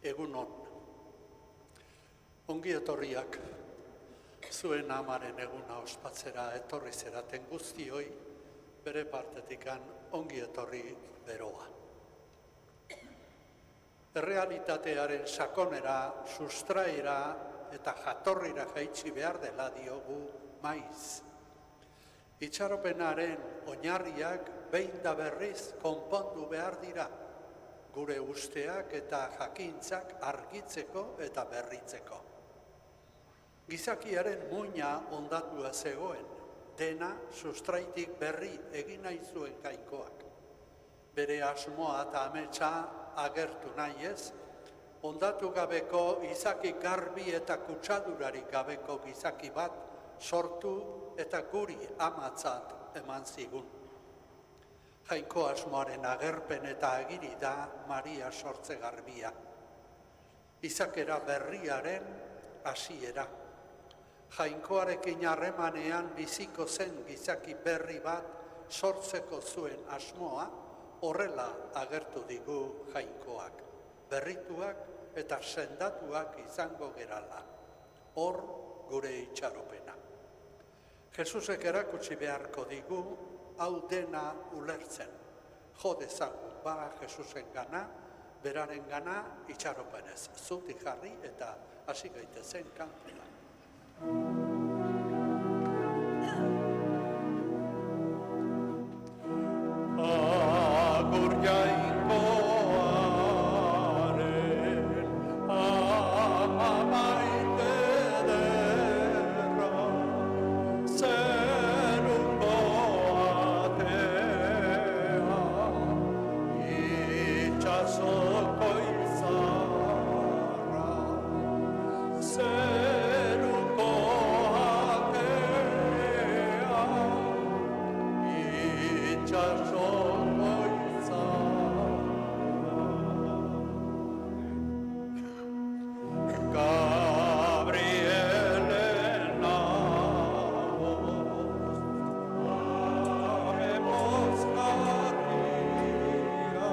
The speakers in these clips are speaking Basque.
Egunon. Ongi etorriak zuen amaren eguna ospatzera etorri zeraten guztioi, bere partetikan ongi etorri beroa. Errealitatearen sakonera, sustraira eta jatorrira jaitsi behar dela diogu maiz. Itxaropenaren oinarriak behin da berriz konpondu behar dira, gure usteak eta jakintzak argitzeko eta berritzeko. Gizakiaren muina ondatua zegoen, dena sustraitik berri egin nahi zuen Jainkoak. Bere asmoa eta ametsa agertu nahi ez, ondatu gabeko izaki garbi eta kutsadurarik gabeko gizaki bat sortu eta guri amatzat eman zigun. Jainko asmoaren agerpen eta agiri da Maria sortze garbia. Izakera berriaren hasiera. Jainkoarekin harremanean biziko zen gizaki berri bat sortzeko zuen asmoa horrela agertu digu Jainkoak. Berrituak eta sendatuak izango gerala. Hor gure itxaropena. Jesusek erakutsi beharko digu hau dena ulertzen. Jo dezagun ba Jesusen gana, beraren gana itxaropenez. Zutik jarri eta hasi gaitezen kantua. Agur Jainkoaren ama maite derra, zerungo atea, itxasoko izarra, zerungo atea, itxasoko izarra. Gabrielen ahots, habemos jarria,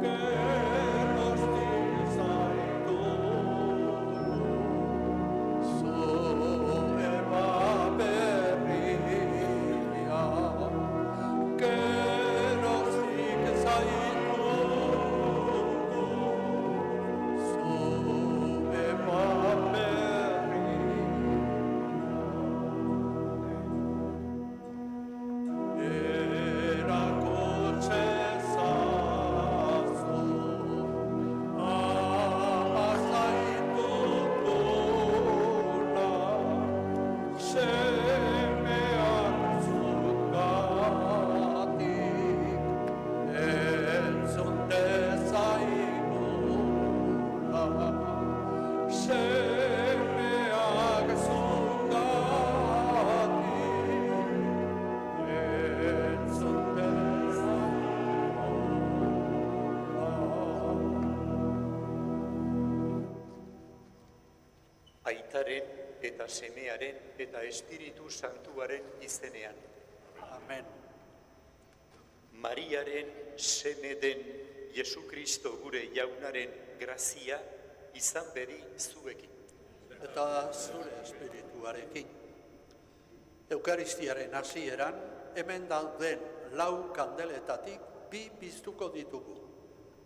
geroztik zaitugu, zuema berria, geroztik zaitugu, zuema berria. Erakutse zazu, ama zaitugula, semeak zugatik, entzun dezaigula, semeak zugatik, entzun dezaigula. Aitaren eta Semearen eta Espiritu Santuaren izenean. Amen. Mariaren seme den Jesukristo gure jaunaren grazia izan bedi zuekin. Eta zure espirituarekin. Eukaristiaren hasieran, hemen dauden lau kandeletatik bi piztuko ditugu.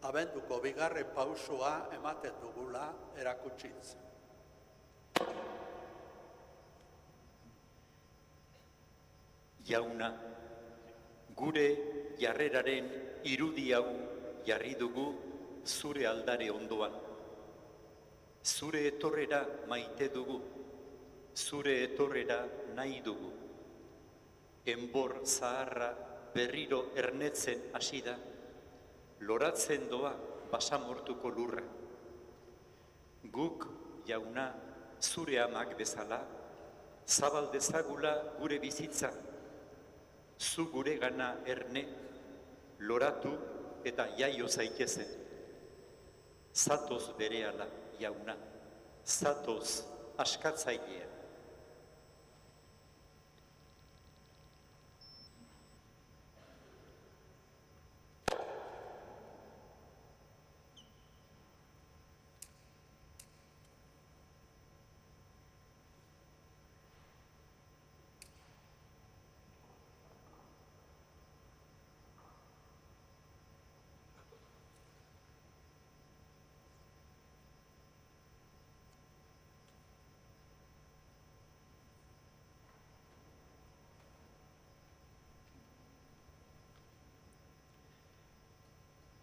Abenduko bigarren pausua ematen dugula erakutsiz. Jauna, gure jarreraren irudi hau jarri dugu zure aldare ondoan. Zure etorrera maite dugu, zure etorrera nahi dugu. Enbor zaharra berriro ernetzen hasi da, loratzen doa basamortuko lurra. Guk, jauna, zure amak bezala, zabal dezagula gure bizitza, zu gure gana erne, loratu eta jaio zaitezen. Zatoz berehala, jauna, zatoz askatzailea.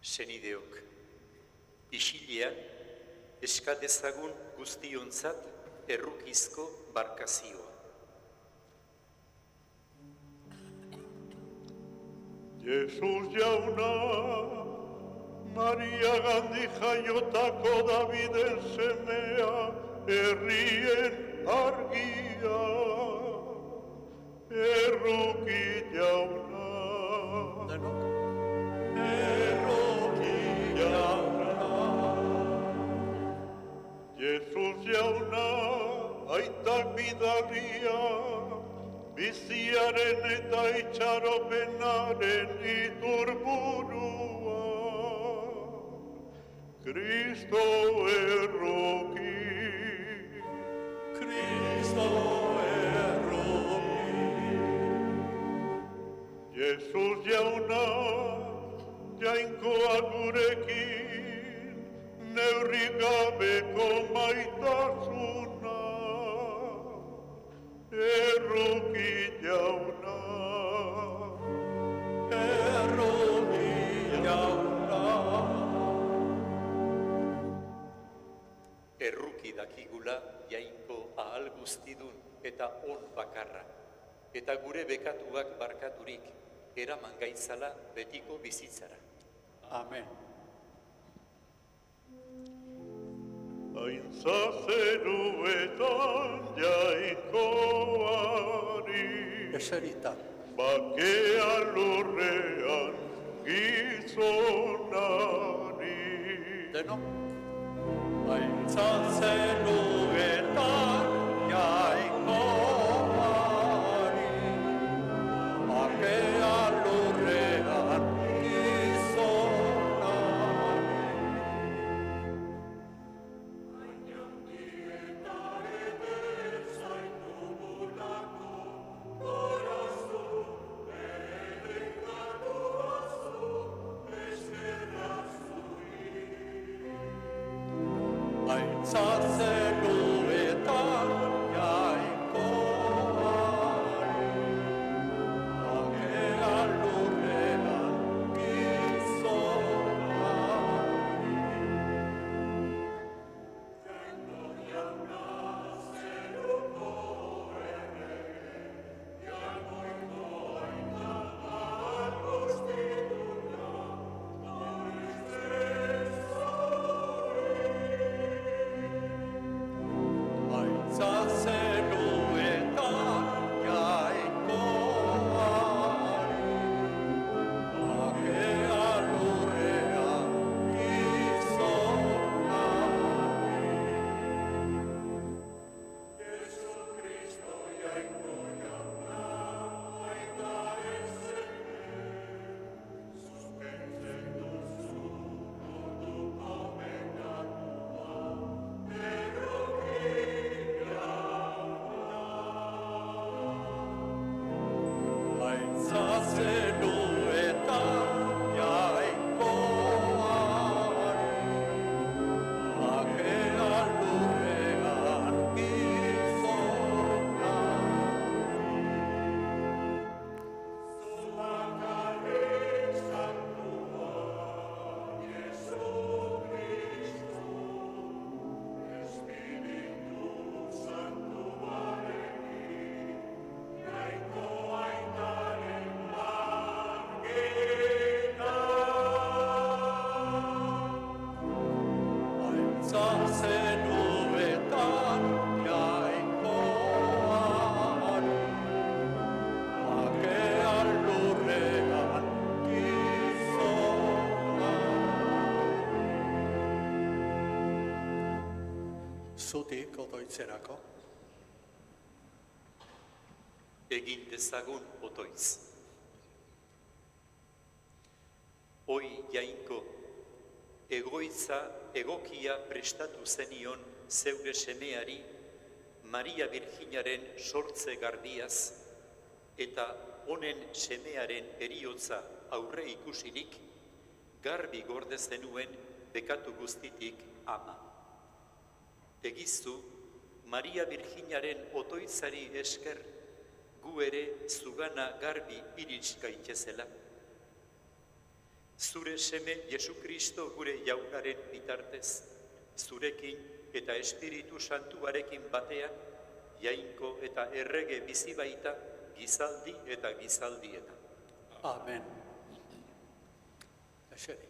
Senideok, isilean eskadezagun guztionzat errukizko barkazioa. Jesus jauna, Maria gandi jaiotako Daviden semea, herrien argia, erruki jauna. Denok. Jesus jauna, aitak bidalia, biziaren eta itxaropenaren iturburua. Kristo erroki, Kristo erroki. Jesus jauna, jainkoa gurekin, neurri gabeko maitasuna, erruki jauna, erruki jauna. Erruki dakigula jainko ahal guztidun eta on bakarra, eta gure bekatuak barkaturik eraman gaitzala betiko bizitzara. Amen. Aintza zeruetan jainkoari, Eserita. bakea lurrean gizonari. Denok. Aintza zeruetan jainkoari, bakea lurrean gizonari. Aintza zeruetan jainkoari, bakea lurrean gizonari. Aintza zeruetan jainkoari, bakea lurrean gizonari. Aintza zeruetan jainkoari, bakea lurrean gizonari. Aintza zeruetan jainkoari, bakea lurrean gizonari. Zutik otoitzerako. Egin dezagun otoitz. Hoi jainko, egoitza egokia prestatu zenion zeure semeari, Maria Virginaren sortze garbiaz, eta honen semearen heriotza aurre ikusirik, garbi gorde zenuen bekatu guztitik ama. Egizu, Maria Virginaren otoitzari esker, gu ere zugana garbi irits gaitezela. Zure seme Jesu Kristo gure jaunaren bitartez, zurekin eta Espiritu Santuarekin batean, jainko eta errege bizi baita, gizaldi eta gizaldietan. Amen. Eseri.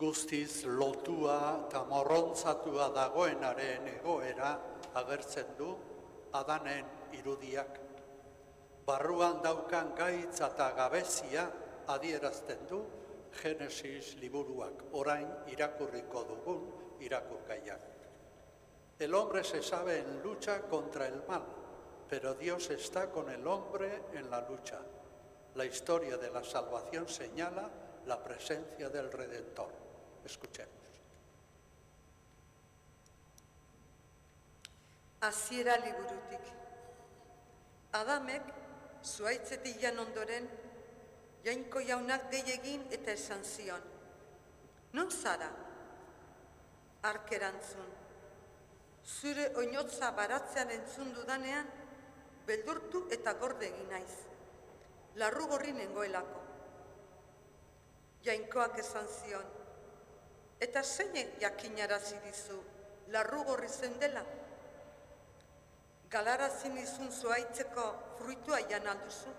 Guztiz lotua eta morrontzatua dagoenaren egoera agertzen du Adanen irudiak. Barruan daukan gaitz eta gabezia adierazten du Genesis liburuak, orain irakurriko dugun irakurgaiak. El hombre se sabe en lucha contra el mal, pero Dios está con el hombre en la lucha. La historia de la salvación señala la presencia del Redentor. Escuchemos. Hasiera liburutik. Adamek, zuaitzetik jan ondoren, jainko jaunak dei egin eta esan zion. Non zara? Hark erantzun. Zure oinotza baratzean entzun dudanean, beldurtu eta gorde egin naiz. Larru gorri nengoelako. Jainkoak esan zion. Eta zeinek jakinarazi dizu, larru gorri zen dela? Galarazi nizun zuaitzeko fruitua jan alduzu?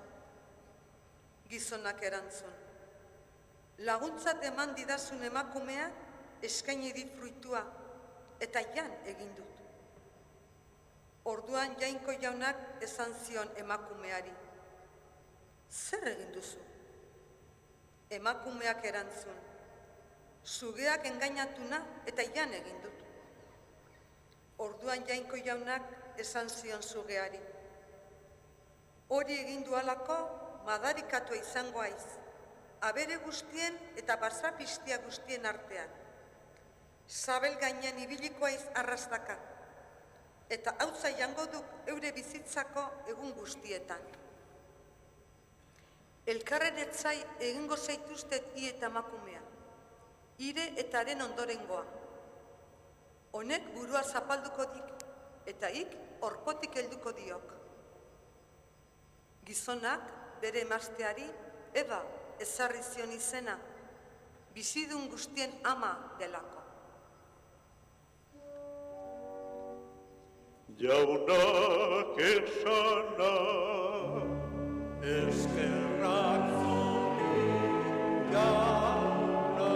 Gizonak erantzun. Laguntzat eman didazun emakumea eskaini dit fruitua eta jan egin dut. Orduan jainko jaunak esan zion emakumeari. Zer egin duzu? Emakumeak erantzun. Sugeak engainatuna eta jan egin dut. Orduan jainko jaunak esan zion sugeari. Hori egin dualako madarikatua izango haiz, abere guztien eta basapistia guztien artean. Sabel gainean ibiliko haiz arrastaka, eta hautza jango duk eure bizitzako egun guztietan. Elkarren etzai egingo zaituztet hi eta emakumea, ire eta haren ondorengoa. Honek burua zapalduko dik, eta hik orpotik helduko diok. Gizonak bere emazteari Eva ezarri zion izena, bizidun guztien ama delako. Jaunak esana, Eskerrak zuri jauna.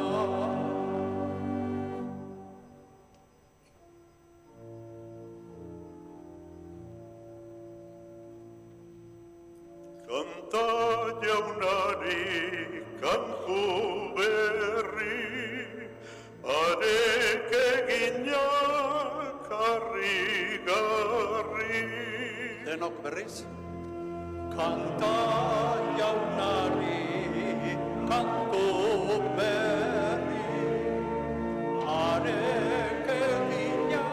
kanta jaunari kantu berri, arek eginak harrigarri. Denok berriz. Kanta jaunari kantu berri, arek eginak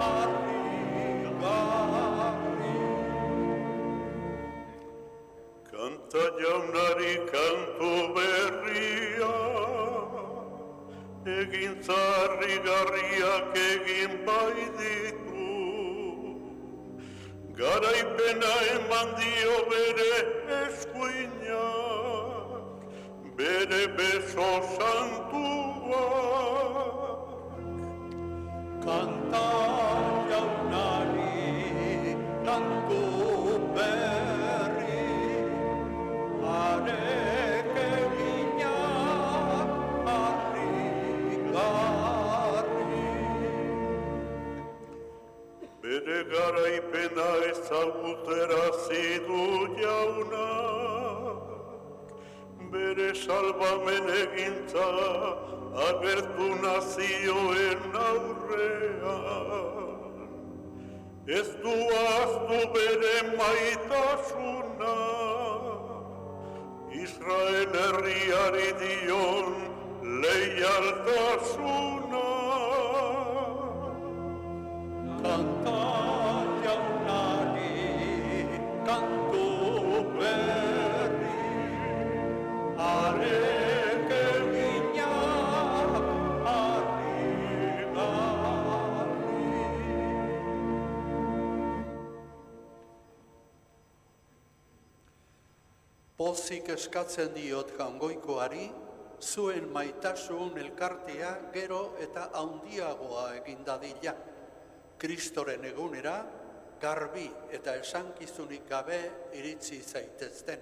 harrigarri. Kanta jaunari kantu berria, egin zarrigarriak egin bai ditu. Garaipena eman dio bere eskuinak, bere beso santuak. Kanta jaunari kantu berri, arek eginak harrigarri. Bere garaipena ezagutarazi du jaunak, bere salbamen egintza agertu nazioen aurrean. Ez du ahaztu bere maitasuna, Israel herriari dion leialtasuna. Kanta jaunari kantu berri, arek eginak harrigarri. Pozik eskatzen diot Jaungoikoari, zuen maitasun elkartea gero eta handiagoa egin dadila. Kristoren egunera, garbi eta esankizunik gabe iritsi zaitezten,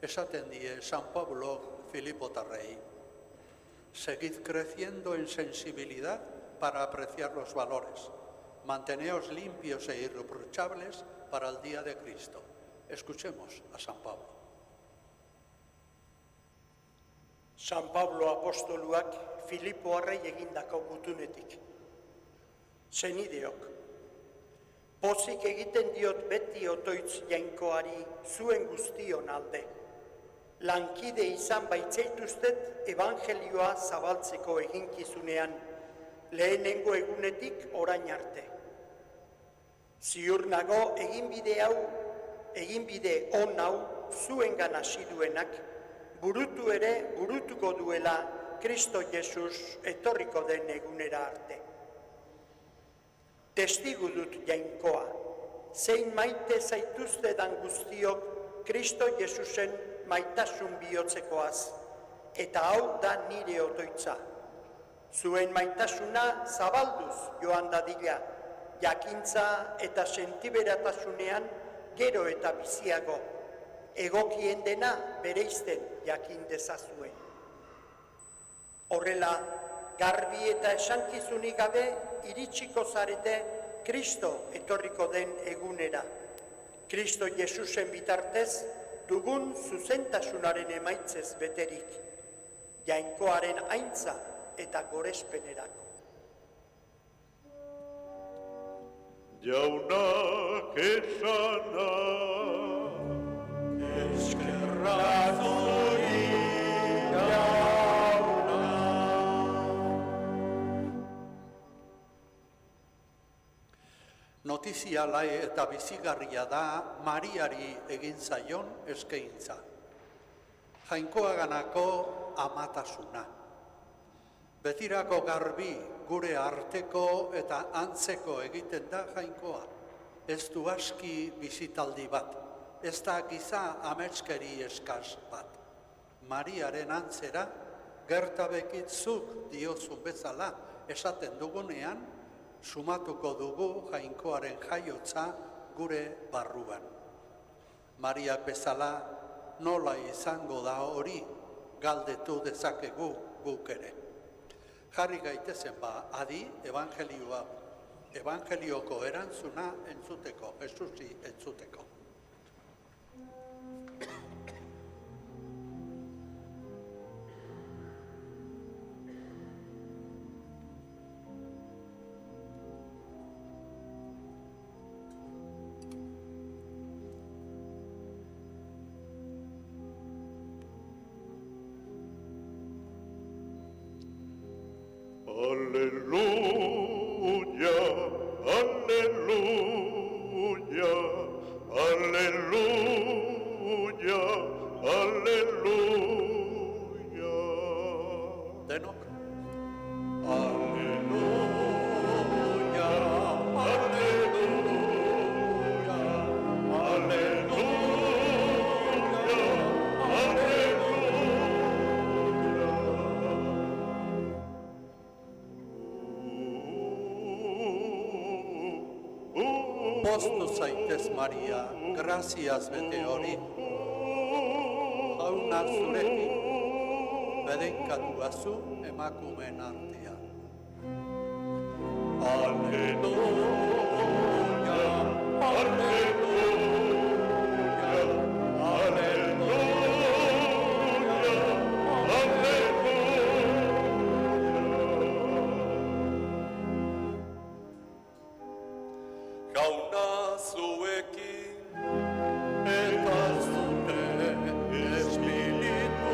esaten die San Pablo Filipotarrei. Seguid creciendo en sensibilidad para apreciar los valores. Manteneos limpios e irreprochables para el día de Cristo. Escuchemos a San Pablo. San Pablo apostoluak Filipoarrei egindako gutunetik. Senideok, pozik egiten diot beti otoitz jainkoari zuen guztion alde. Lankide izan baitzaituztet evangelioa zabaltzeko eginkizunean, lehenengo egunetik orain arte. Ziur nago eginbide on hau zuengan hasi duenak, burutuko duela Kristo Jesus etorriko den egunera arte. Testigu dut jainkoa, zein maite zaituztedan guztiok Kristo Jesusen maitasun bihotzekoaz, eta hau da nire otoitza. Zuen maitasuna zabalduz joan dadila, jakintza eta sentiberatasunean gero eta biziago, egokien dena bereizten jakin dezazuen. Horrela, garbi eta esankizunik gabe iritsiko zarete Kristo etorriko den egunera. Kristo Jesusen bitartez dugun zuzentasunaren emaitzez beterik, jainkoaren aintza eta gorespenerako. Jaunak esana, Eskerrak zuri jauna. Notizia lae eta bizigarria da Mariari egin zaion eskaintza. Jainkoaganako amatasuna. Betirako garbi gure arteko eta antzeko egiten da jainkoa. Ez du aski bizitaldi bat, ez da giza ametskeri eskas bat. Mariaren antzera, gertabekitzuk diozun bezala esaten dugunean, sumatuko dugu jainkoaren jaiotza gure barruan. Mariak bezala nola izango da hori galdetu dezakegu guk ere. Jarri gaitezen adi evangelioko erantzuna entzuteko, Jesusi entzuteko. Aleluya, aleluya, aleluya, aleluya. Denok. Aleluya, aleluya, aleluya, Poztu zaitez, Maria, graziaz bete hori. Jauna zurekin, bedenkatuazu emakumeen artean. Aleluya, aleluya, aleluya, Jauna zuekin, eta zure espirituaren.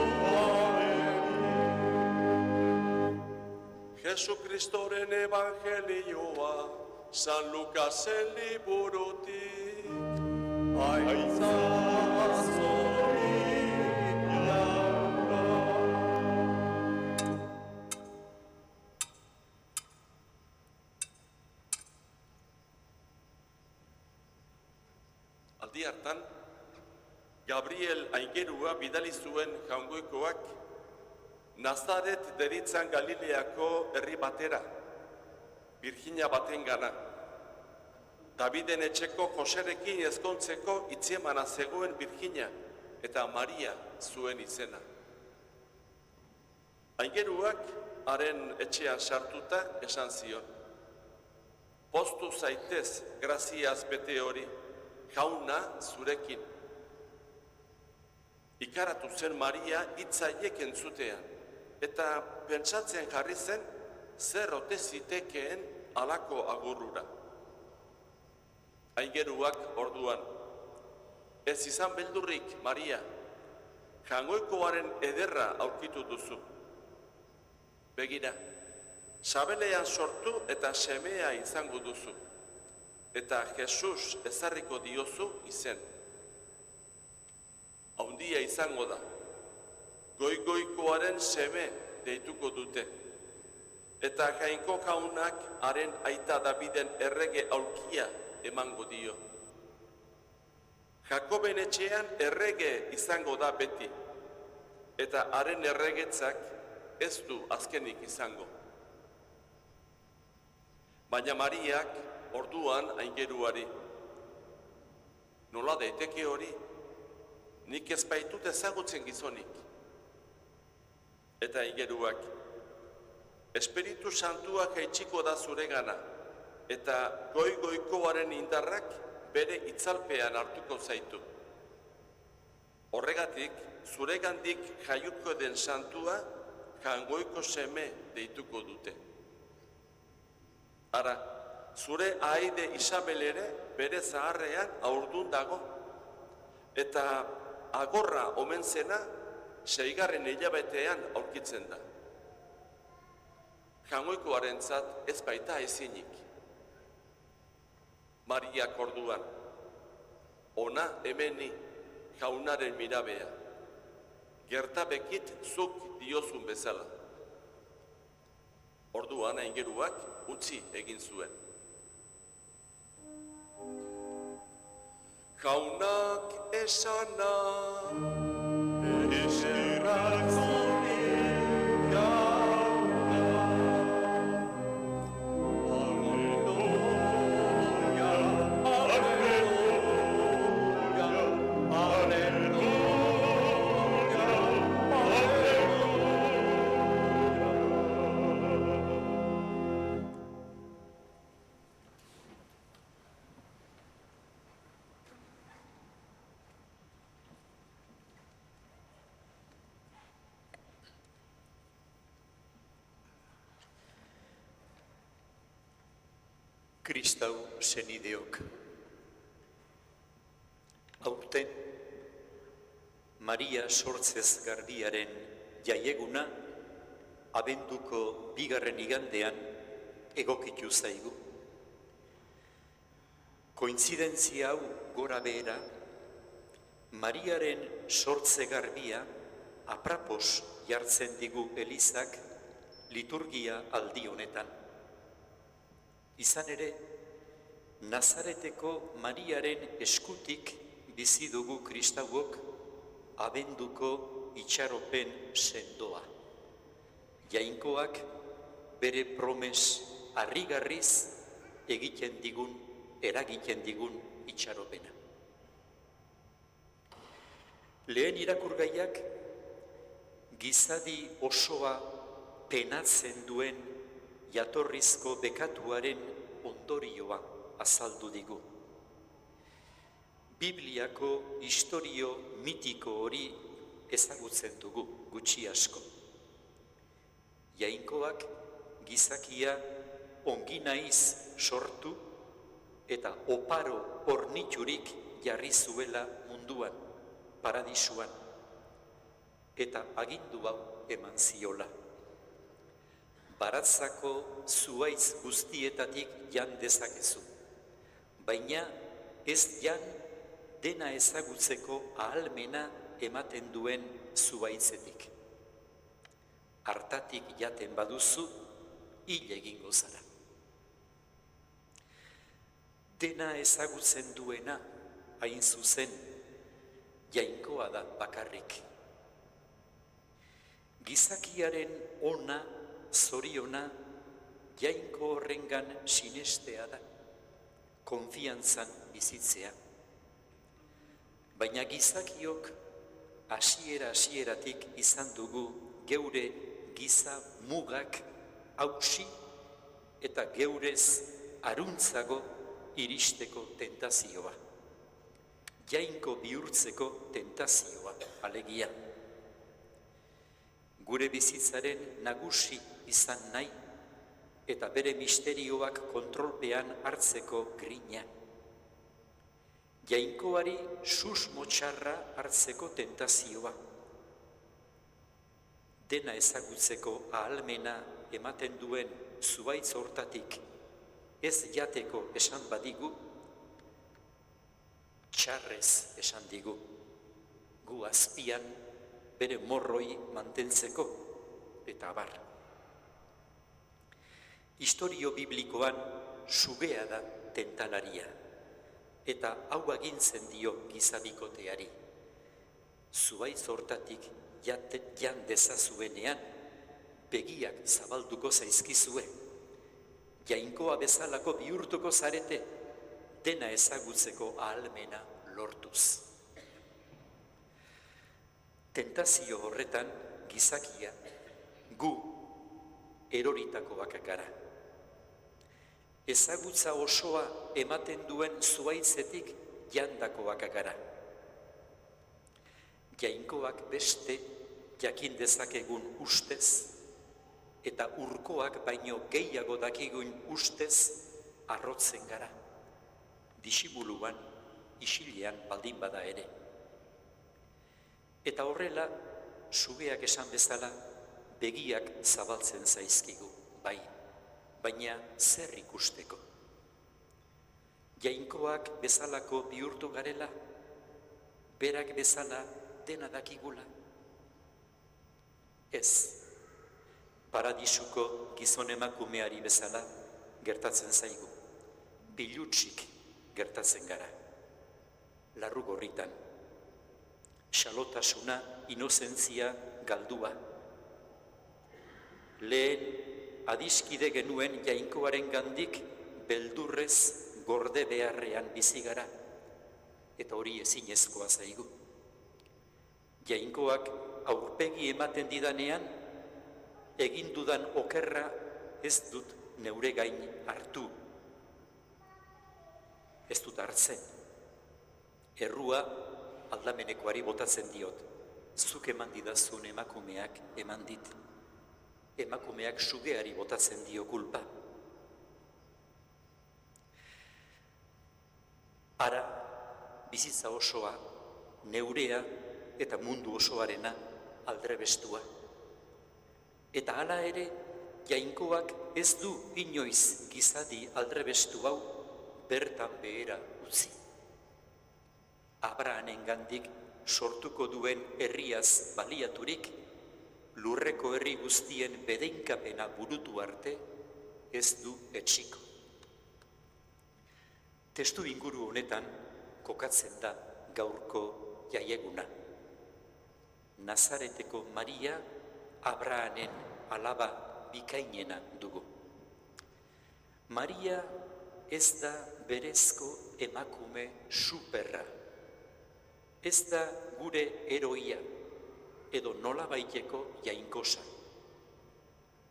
Jesukristoren evangelioa, San Lukasen liburutik. Aitzazori jauna. Aldi hartan, Gabriel aingerua bidali zuen Jaungoikoak Nazaret deritzan Galileako herri batera, Virginia baten gana. Daviden etxeko Joserekin ezkontzeko itziemana zegoen Virginia eta Maria zuen izena. Aingeruak haren etxean sartuta esan zion: poztu zaitez graziaz bete hori, Jauna zurekin. Ikaratu zen Maria hitzaiek entzutean, eta pentsatzen jarri zen zer ote zitekeen halako agurrura. Aingeruak orduan: ez izan beldurrik, Maria, Jaungoikoaren ederra aurkitu duzu. Begira, sabelean sortu eta semea izango duzu, eta Jesus ezarriko diozu izen. Haundia izango da, Goikoaren seme deituko dute, eta Jainko Jaunak haren aita Daviden errege aulkia emango dio. Jakoben etxean errege izango da beti, eta haren erregetzak ez du azkenik izango. Baina Mariak orduan aingeruari: nola daiteke hori? Nik ez baitut ezagutzen gizonik. Eta aingeruak: Espiritu Santua jaitsiko da zuregana, eta Goikoaren indarrak bere itzalpean hartuko zaitu. Horregatik, zuregandik jaiuko den Santua Jaungoiko seme deituko dute. Ara, zure ahaide Isabel ere bere zaharrean haurdun dago, eta agorra omen zena 6. hilabetean aurkitzen da. Jaungoikoarentzat ez baita ezinik. Mariak orduan: ona hemeni, Jaunaren mirabea, gerta bekit zuk diozun bezala. Orduan aingeruak utzi egin zuen. Jaunak esana, eskerrak zuri, Jauna. Aleluia, aleluia, aleluia, Kristau senideok. Aurten, Maria sortzez garbiaren jaieguna abenduko 2. igandean egokitu zaigu. Kointzidentzia hau gora behera, Mariaren sortze garbia aprapos jartzen digu Elizak liturgia aldi honetan. Izan ere, Nazareteko Mariaren eskutik bizi dugu kristauok abenduko itxaropen sendoa. Jainkoak bere promes harrigarriz eragiten digun itxaropena. Lehen irakurgaiak gizadi osoa penatzen duen jatorrizko bekatuaren ondorioa azaldu digu. Bibliako istorio mitiko hori ezagutzen dugu gutxi asko. Jainkoak gizakia ongi naiz sortu eta oparo horniturik jarri zuela munduan, paradisuan, eta agindu hau eman ziola: baratzako zuhaitz guztietatik jan dezakezu, baina ez jan dena ezagutzeko ahalmena ematen duen zuhaitzetik. Hartatik jaten baduzu, hil egingo zara. Dena ezagutzen duena, hain zuzen, Jainkoa da bakarrik. Gizakiaren ona, zoriona, jainko horrengan sinestea da, konfiantzan bizitzea. Baina gizakiok hasieratik izan dugu geure giza mugak hausi eta geurez aruntzago iristeko tentazioa. Jainko bihurtzeko tentazioa, alegia. Gure bizitzaren nagusi izan nahi eta bere misterioak kontrolpean hartzeko grina. Jainkoari susmo txarra hartzeko tentazioa. Dena ezagutzeko ahalmena ematen duen zuhaitz hortatik ez jateko esan badigu, txarrez esan digu, gu azpian bere morroi mantentzeko eta abar. Historio biblikoan sugea da tentalaria, eta hau agintzen dio gizabikoteari. Zuhaitz hortatik jan dezazuenean, begiak zabalduko zaizkizue, jainkoa bezalako bihurtuko zarete, dena ezagutzeko ahalmena lortuz. Tentazio horretan gizakia, gu eroritakoak gara. Ezagutza osoa ematen duen zuhaitzetik jandakoak gara. Jainkoak beste jakin dezakegun ustez, eta urkoak baino gehiago dakigun ustez arrotzen gara. Disimuluan, isilean baldin bada ere. Eta horrela, sugeak esan bezala, begiak zabaltzen zaizkigu, bai, baina zer ikusteko. Jainkoak bezalako bihurtu garela, berak bezala dena dakigula. Ez, paradisuko gizon emakumeari bezala gertatzen zaigu, bilutsik gertatzen gara, larru gorritan, xalotasuna, inozentzia galdua. Lehen adiskide genuen jainkoaren gandik beldurrez gorde beharrean bizi gara, eta hori ezinezkoa zaigu. Jainkoak aurpegi ematen didanean, egin dudan okerra ez dut neure gain hartu. Ez dut hartzen. Errua aldamenekoari botatzen diot. Zuk eman didazun emakumeak eman dit. Emakumeak sugeari botatzen dio kulpa. Ara, bizitza osoa, neurea eta mundu osoarena aldrebestua. Eta hala ere, jainkoak ez du inoiz gizadi aldrebestu hau bertan behera utzi. Abrahamen gandik sortuko duen herriaz baliaturik, lurreko herri guztien bedeinkapena burutu arte ez du etxiko. Testu inguru honetan kokatzen da gaurko jaieguna. Nazareteko Maria Abrahamen alaba bikainena dugu. Maria ez da berezko emakume superra. Ez da gure heroia, edo nola baiteko jainkosa.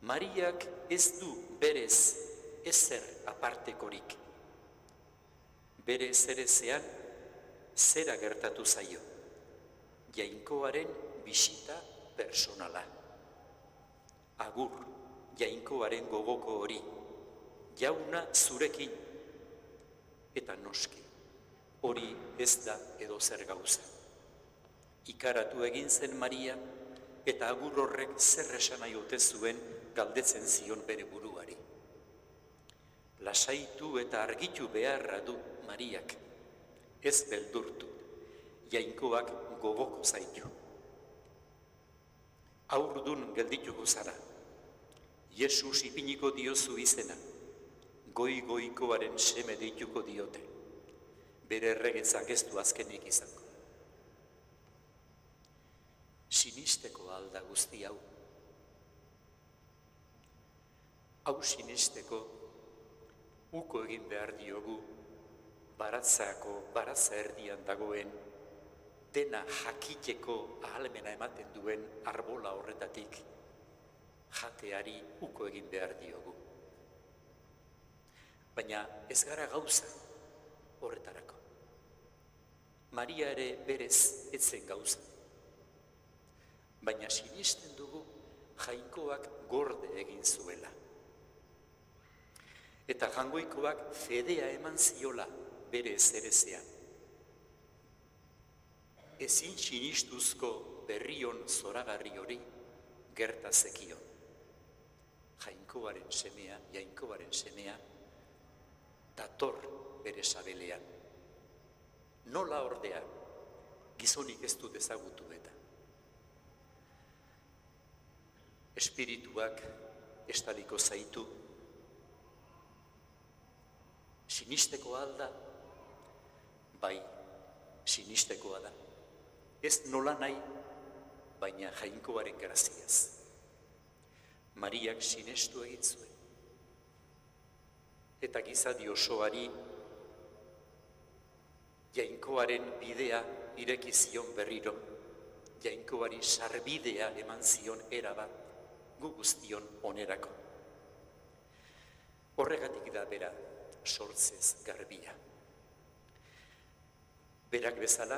Mariak ez du berez ezer apartekorik. Bere zerezean zera gertatu zaio. Jainkoaren bisita personala. Agur, jainkoaren gogoko hori, jauna zurekin, eta noski, hori ez da edo zer gauza. Ikaratu egin zen Maria, eta agur horrek zer esan nahi ote zuen galdetzen zion bere buruari. Lasaitu eta argitu beharra du Mariak, ez beldurtu, jainkoak gogoko zaitu. Haurdun geldituko zara, Jesus ipiniko diozu izena, goi-goikoaren seme deituko diote, bere erregetzak ez du azkenik izango. sinisteko alda guzti hau. Hau sinisteko uko egin behar diogu baratza erdian dagoen dena jakiteko ahalmena ematen duen arbola horretatik jateari uko egin behar diogu. Baina ez gara gauza horretarako. Maria ere berez etzen gauza. Baina sinisten dugu Jainkoak gorde egin zuela. Eta Jangoikoak fedea eman ziola bere ezerezean. Ezin sinistuzko berrion zoragarri hori gerta zekion. Jainkoaren semea, dator bere sabelean. Nola ordea, gizonik ez dut ezagutu eta. Espirituak estaliko zaitu, sinisteko alda, bai, sinistekoa da. Ez nola nahi, baina Jainkoaren graziaz. Mariak sinestu egin zuen. Eta gizadi osoari Jainkoaren bidea ireki zion berriro, Jainkoari sarbidea eman zion erabat, gu guztion onerako. Horregatik da bera sortzez garbia. Berak bezala,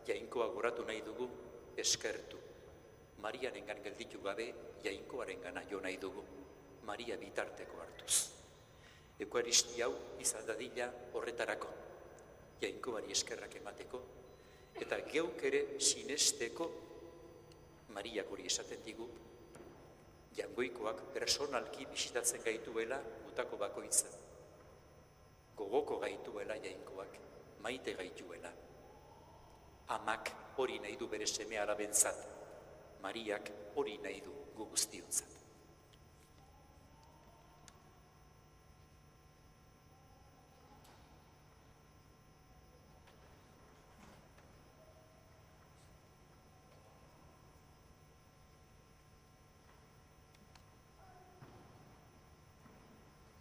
Jainkoa goratu nahi dugu eskertu. Mariarengan gelditu gabe, Jainkoarengana jo nahi dugu. Maria bitarteko hartuz. Eukaristia hau izan dadila horretarako. Jainkoari eskerrak emateko, eta geuk ere sinesteko Mariak hori esaten digu, Jangoikoak personalki bisitatzen gaituela gutako bakoitza. Gogoko gaituela Jainkoak, maite gaituela. Amak hori nahi du bere seme alabentzat, Mariak hori nahi du gu guztiontzat.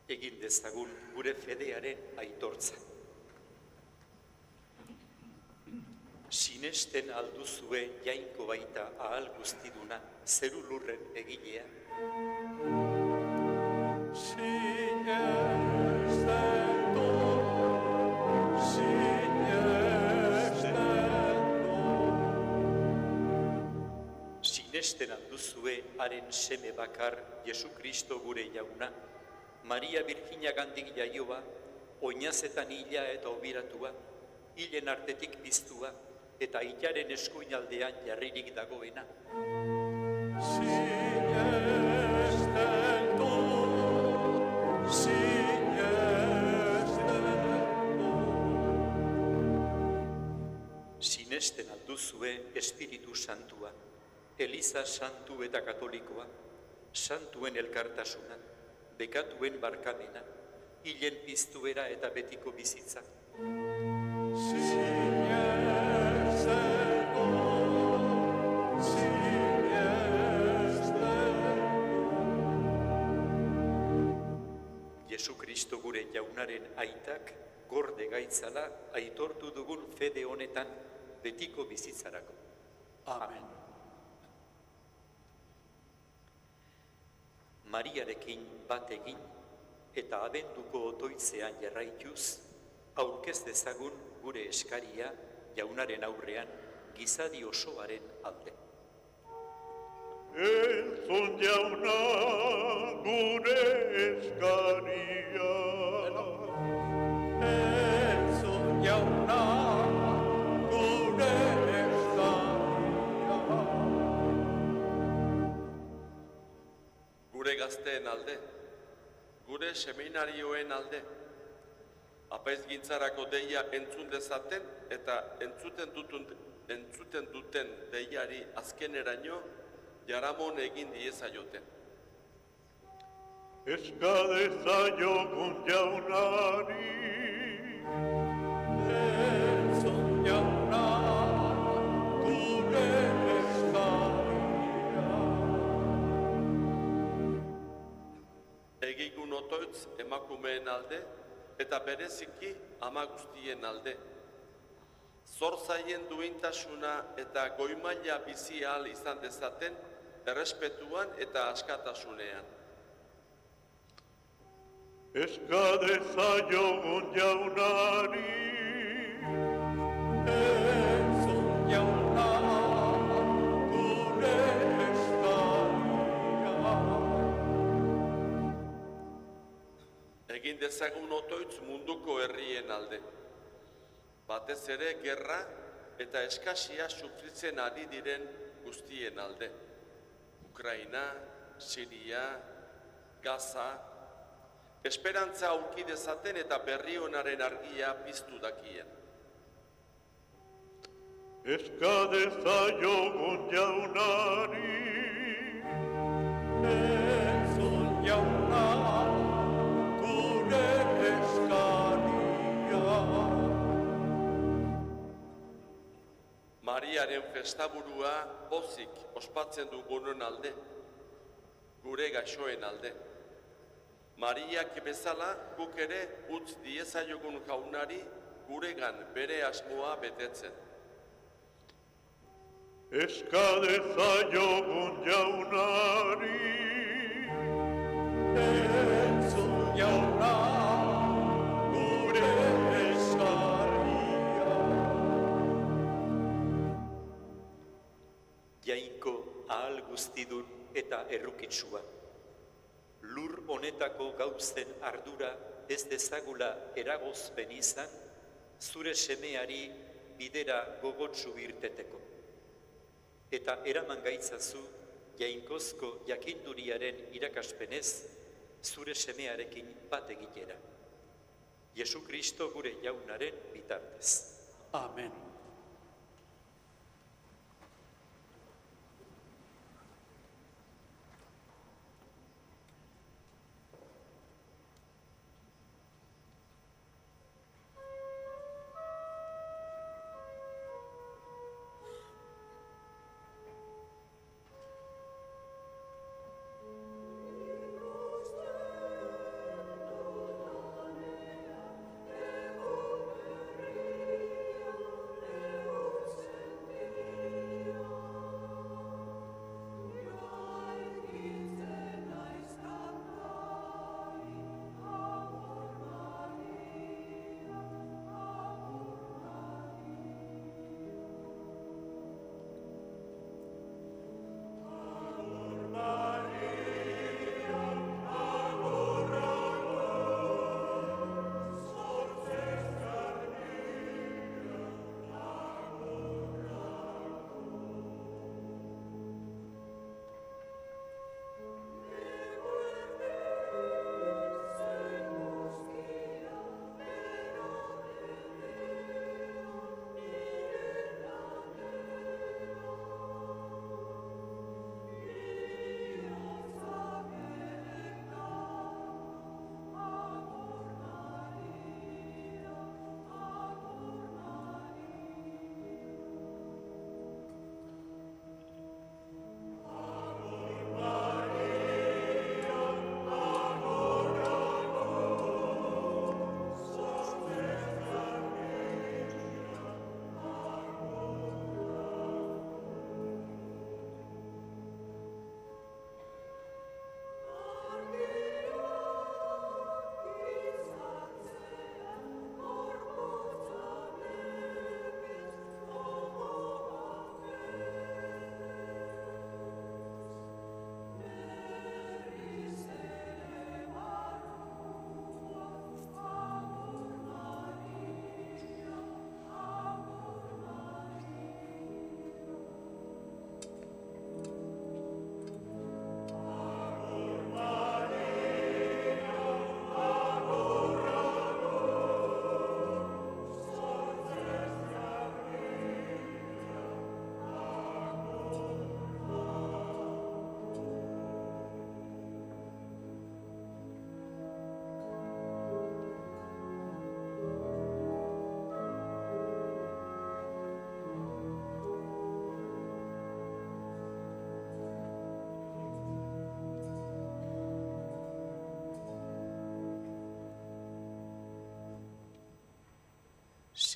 Egin dezagun gure fedearen aitortza. Sinesten alduzue Jainko baita ahal guztiduna, zeru lurren egilea. Sinesten alduzue haren seme bakar, Jesu Kristo gure jauna, Maria Virginia gandik jaioa, oinazetan hila eta obiratua, hilen artetik piztua, eta hilaren eskuinaldean jarririk dagoena. Sinesten alduzue Espiritu Santua, Eliza Santu eta Katolikoa, santuen elkartasuna, bekatuen barkamena, hilen piztuera eta betiko bizitza. Jesu Kristo gure jaunaren aitak gorde gaitzala aitortu dugun fede honetan betiko bizitzarako. Amen. Mariarekin bat egin eta abenduko otoitzean jarraituz, aurkez dezagun gure eskaria jaunaren aurrean gizadi osoaren alde. Entzun jauna gure eskaria. Entzun jauna gure eskaria. Gure gazteen alde, gure seminarioen alde, apaizgintzarako deia entzun dezaten eta entzuten duten deiari azkeneraino jaramon egin diezaioten. Eska dezaiogun jaunari. Entzun jauna gure eskaria. otoitz emakumeen alde eta bereziki ama guztien alde. Zor zaien duintasuna eta goimaila bizi ahal izan dezaten errespetuan eta askatasunean. Eska dezaiogun jaunari, Entzun jauna, gure eskaria. Egin dezagun otoitz munduko herrien alde. Batez ere gerra eta eskasia sufritzen ari diren guztien alde. Ukraina, Siria, Gaza, esperantza aurki dezaten eta berri honaren argia piztu dakien. eska dezaiogun jaunari, Entzun jauna, gure eskaria. Mariaren festaburua pozik ospatzen dugunon alde, gure gaixoen alde. Mariak bezala guk ere utz diezaiogun jaunari guregan bere asmoa betetzen. eska dezaiogun jaunari, Entzun jauna, gure eskaria. Jainko ahal guztidun eta errukitsua. Lur honetako gauzen ardura ez dezagula eragozpen izan, zure semeari bidera gogotsu irteteko. Eta eraman gaitzazu jainkozko jakinduriaren irakaspenez, zure semearekin bat egitera. Jesu Kristo gure jaunaren bitartez. Amen.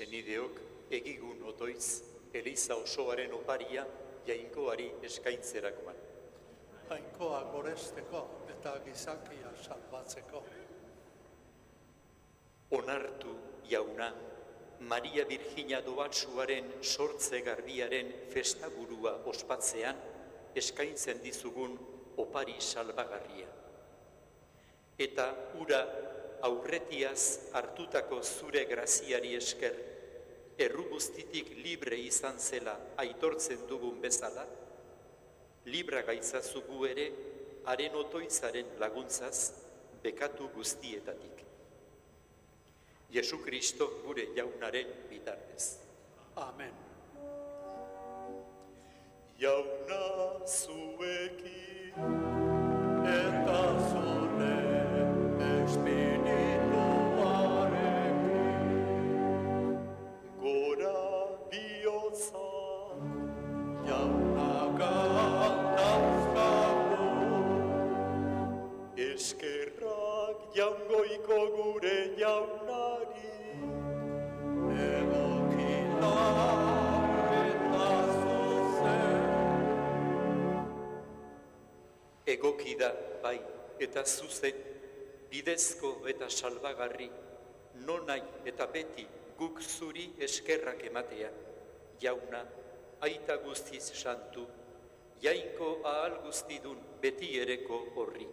Senideok egigun otoiz, Eliza osoaren oparia jainkoari eskaintzerakoan. Jainkoa goresteko eta gizakia salbatzeko. Onartu, jauna, Maria Virginia Dobatsuaren sortze garbiaren festaburua ospatzean eskaintzen dizugun opari salbagarria. Eta ura aurretiaz hartutako zure graziari esker, erru guztitik libre izan zela aitortzen dugun bezala, libra gaitzazugu ere haren otoizaren laguntzaz bekatu guztietatik. Jesu Kristo gure jaunaren bitartez. Amen. Jauna zuekin, Eta zure espirituarekin, gora bihotza, jauna kantauzkagu, eskerrak jaungoiko gure jaunari, egokita eta zuzen. Egoki da, bai, eta zuzen, bidezko eta salbagarri, nonai eta beti guk zuri eskerrak ematea, jauna, aita guztiz santu, jainko ahal guztidun beti ereko horri.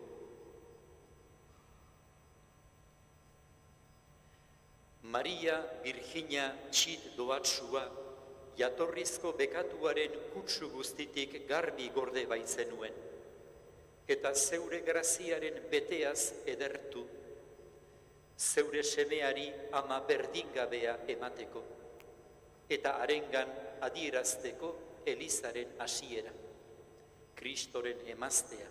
Maria Virginia Txit Doatsua, jatorrizko bekatuaren kutsu guztitik garbi gorde baitzenuen, eta zeure graziaren beteaz edertu, zeure semeari ama berdingabea emateko, eta harengan adierazteko Elizaren hasiera, Kristoren emaztea,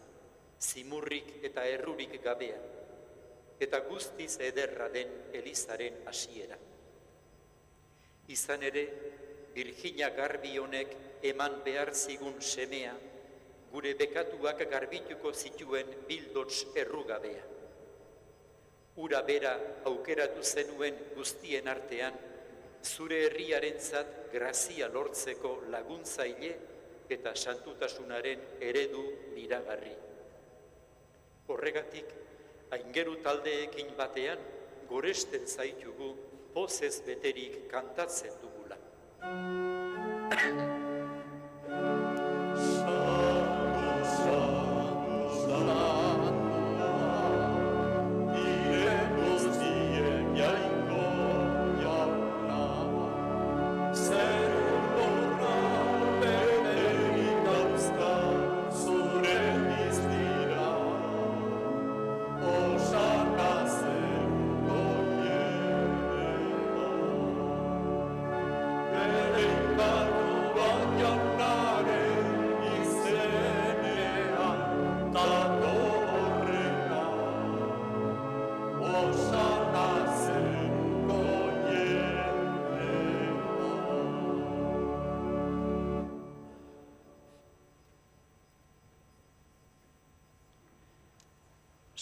zimurrik eta errurik gabea, eta guztiz ederra den Elizaren hasiera. Izan ere, Virginia garbi honek eman behar zigun semea, gure bekatuak garbituko zituen bildots errugabea. Ura bera aukeratu zenuen guztien artean, zure herriarentzat grazia lortzeko laguntzaile eta santutasunaren eredu miragarri. Horregatik, aingeru taldeekin batean, goresten zaitugu pozez beterik kantatzen dugula.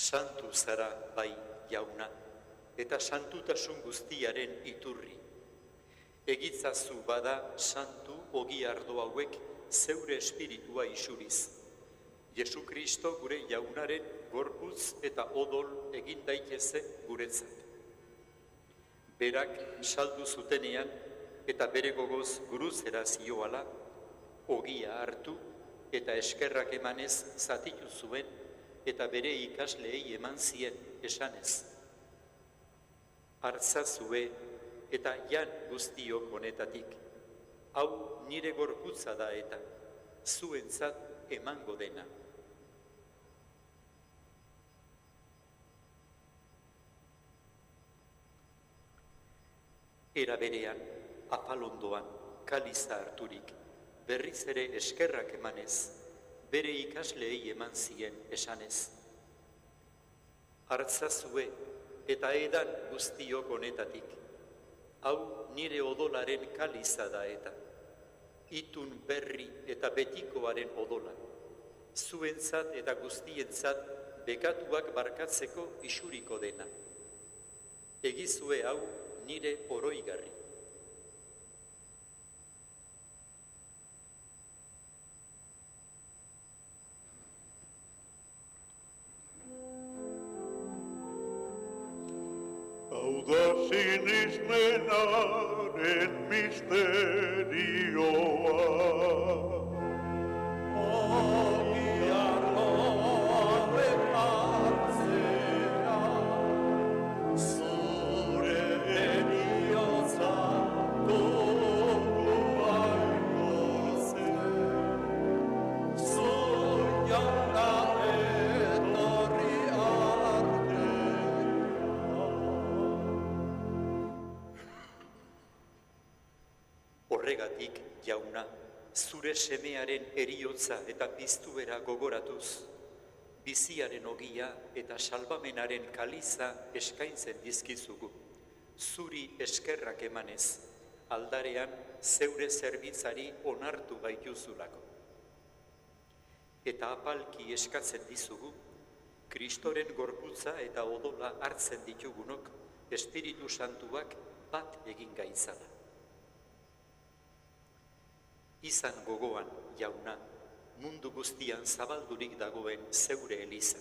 Santu zara, bai, jauna, eta santutasun guztiaren iturri. Egitzazu bada santu ogi ardo hauek zeure espiritua isuriz. Jesu Kristo gure jaunaren gorputz eta odol egin daiteze guretzat. Berak saldu zutenean eta bere gogoz guruzera zioala, ogia hartu eta eskerrak emanez zatitu zuen eta bere ikasleei eman zien esanez. Hartzazue eta jan guztiok honetatik, hau nire gorputza da eta zuentzat emango dena. Era berean, apalondoan, kaliza harturik, berriz ere eskerrak emanez, bere ikasleei eman zien esanez. Hartzazue eta edan guztiok honetatik, hau nire odolaren kaliza da eta, itun berri eta betikoaren odola, zuentzat eta guztientzat bekatuak barkatzeko isuriko dena. Egizue hau nire oroigarri, sinismenaren misterioa. Horregatik, jauna, zure semearen eriotza eta piztuera gogoratuz, biziaren ogia eta salbamenaren kaliza eskaintzen dizkizugu, zuri eskerrak emanez, aldarean zeure zerbitzari onartu gaituzulako. Eta apalki eskatzen dizugu, Kristoren gorputza eta odola hartzen ditugunok, Espiritu Santuak bat egin gaitzala. Izan gogoan, jauna, mundu guztian zabaldurik dagoen zeure eliza.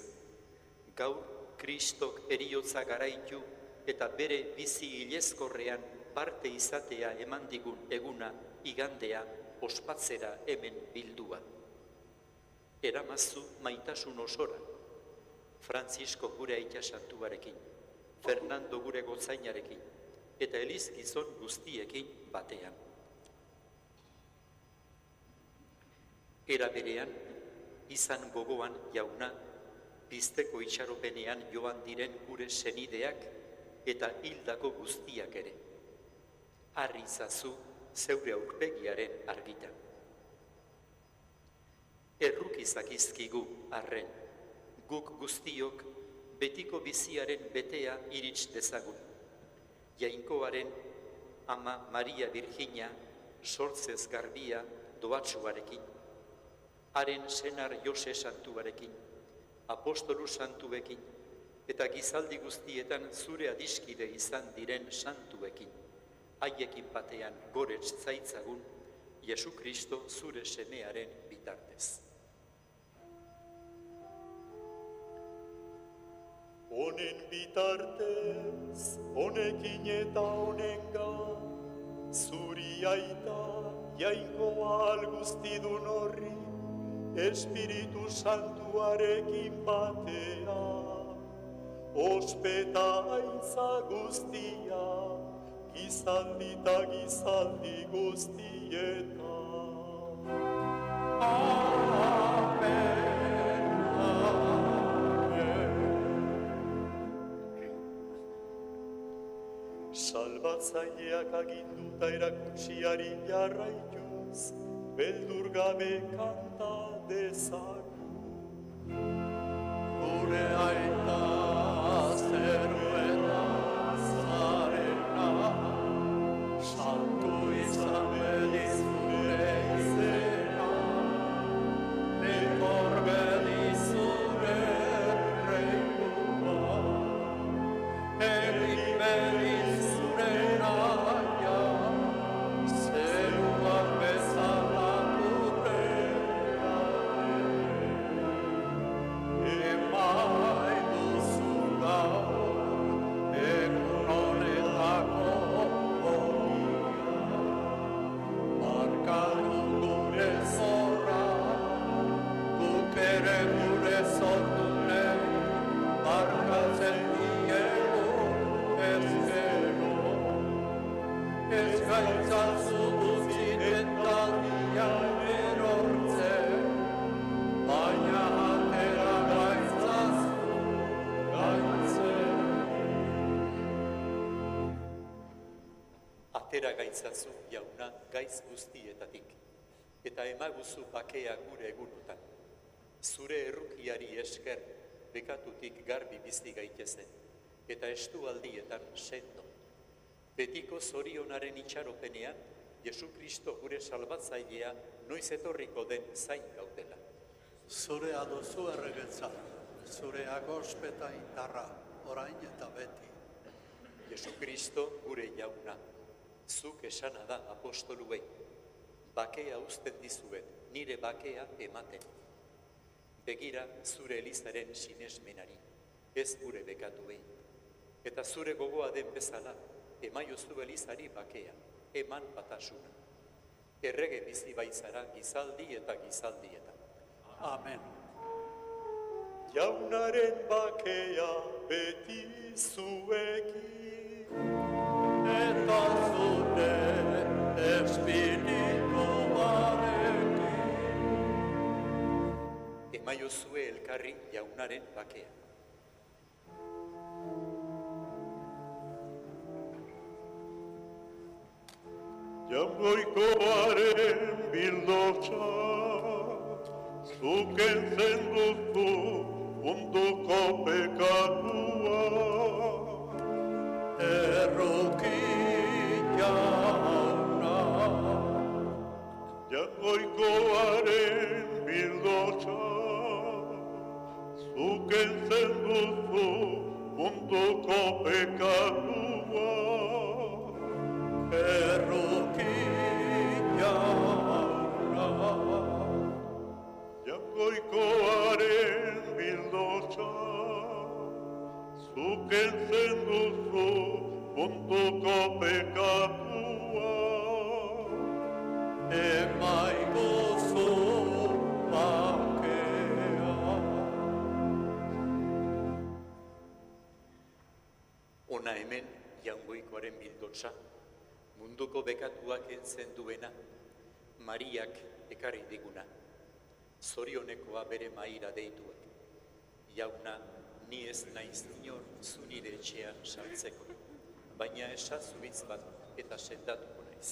Gaur, Kristok eriotza garaitu eta bere bizi hilezkorrean parte izatea eman digun eguna igandea ospatzera hemen bildua. Eramazu maitasun osora, Frantzisko gure aita santuarekin, Fernando gure gotzainarekin eta elizgizon guztiekin batean. Era berean, izan gogoan jauna, pizteko itxaropenean joan diren gure senideak eta hildako guztiak ere. Harri izazu zeure aurpegiaren argitan. Errukizak izkigu arren, guk guztiok betiko biziaren betea irits dezagun. Jainkoaren ama Maria Virginia sortzez garbia doatsuarekin, haren senar Jose santuarekin, apostolu santuekin, eta gizaldi guztietan zure adiskide izan diren santuekin, haiekin batean gorets zaitzagun, Jesu Kristo zure semearen bitartez. Honen bitartez, honekin eta honengan, zuri aita, jainkoa guztidun horri, Espiritu Santuarekin batea, ospeta aintza guztia, gizaldi eta gizaldi guztietan. Amen, amen. Salbatzaileak aginduta erakutsiari jarraituz, beldur gabe kanta dezagun. Gure aita zeruena zarena, santu izan bedizure izena, nekor bedizure reikua, egin bedizure naia, zeruak bezala Atera gaitzazu jauna gaiz guztietatik, eta emaguzu bakea gure egunotan. Zure errukiari esker bekatutik garbi bizi gaitezen, eta estualdietan sendo. Betiko zorionaren itxaropenean, Jesu Kristo gure salbatzailea noiz etorriko den zain gaudela. Zurea duzu erregetza, zurea gospeta indarra, orain eta beti. Jesu Kristo gure jauna, zuk esana da apostoluei, bakea uzten dizuet, nire bakea ematen. Begira zure elizaren sinesmenari, ez gure bekatuei. Eta zure gogoa den bezala, emaiozu elizari bakea, eman batasuna. Errege bizi baitzara gizaldi eta gizaldietan. Amen. Jaunaren bakea beti zuekin, Eta zure espirituarekin. emaiozue elkarri jaunaren bakea. Jaungoikoaren bildotxa, zuken zen duzu munduko pekatua. Erruki jauna, Jaungoikoaren bildotxa, zuken zen duzu munduko pekatua. erruki jauna. Jaungoikoaren bildotxa, zuken zen duzu munduko pekatua. Emaiguzu bakea. Ona hemen jaungoikoaren bildotsa, munduko bekatuak entzen duena, Mariak ekarri diguna, zorionekoa bere maira deituak. Jauna, ni ez naiz inor zu nire etxean sartzeko, baina esazu hitz bat eta sendatuko naiz.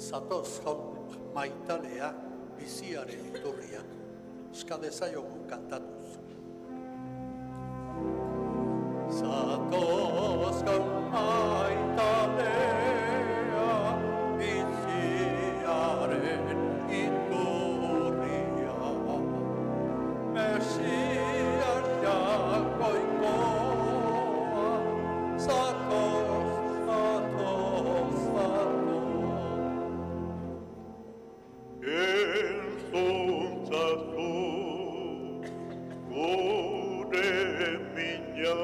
Zatoz jaun maitalea biziaren iturria. Eska dezaiogun kantatuz. Zatoz jaun maitalea biziaren iturria. Mesias jakoikoa, zatoz, zatoz, zatoz. Entzuntzatu gure mina,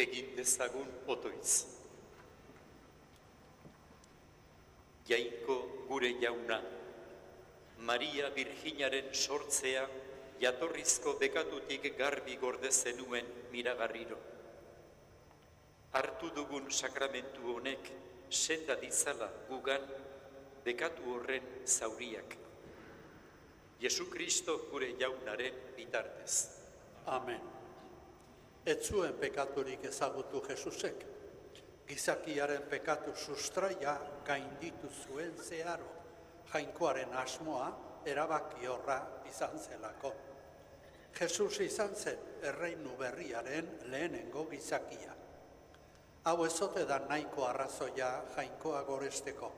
egin dezagun otoitz. Jainko gure jauna, Maria Virginaren sortzea jatorrizko bekatutik garbi gorde zenuen miragarriro. Hartu dugun sakramentu honek senda ditzala gugan bekatu horren zauriak. Jesu Kristo gure jaunaren bitartez. Amen. Ez zuen pekaturik ezagutu Jesusek. Gizakiaren pekatu sustraia gainditu zuen zeharo. Jainkoaren asmoa erabakiorra izan zelako. Jesus izan zen erreinu berriaren lehenengo gizakia. Hau ez ote da nahiko arrazoia jainkoa goresteko.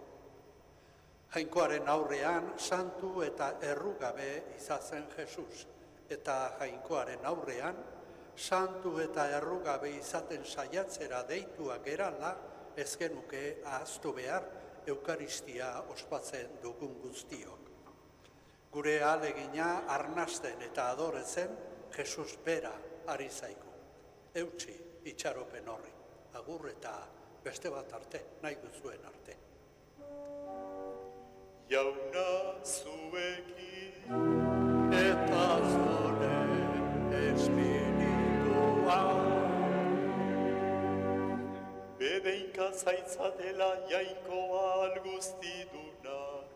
Jainkoaren aurrean santu eta errugabe izan zen Jesus. Eta jainkoaren aurrean santu eta errugabe izaten saiatzera deitua gerala ez genuke ahaztu behar Eukaristia ospatzen dugun guztiok. Gure ahalegina arnasten eta adoretzen Jesus bera ari zaigu. Eutsi itxaropen horri, agur eta beste bat arte, nahi duzuen arte. Jauna zuekin, Eta zure espiritua. bedeika zaitzatela jainkoa alguztidunak,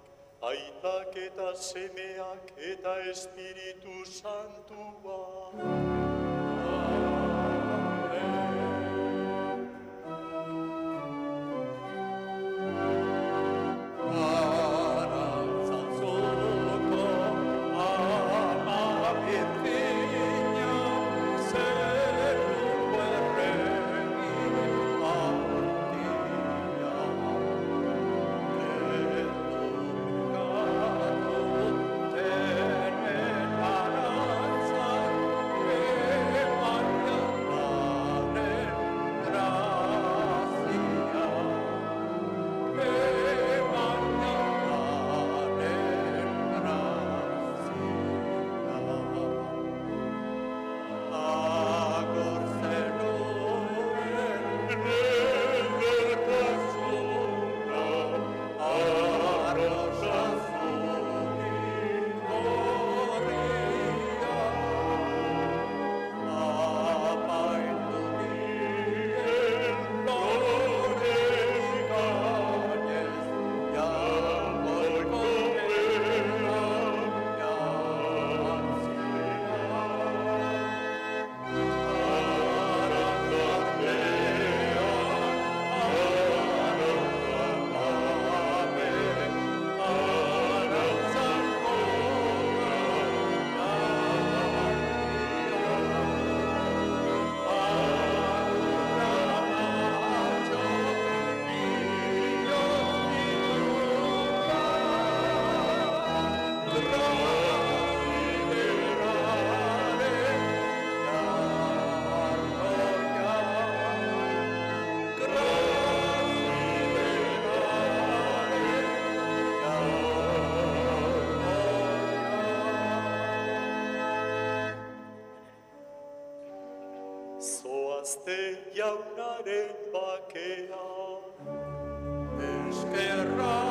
aitak eta semeak eta espiritu santua. Zoazte jaunaren bakea, Eskerra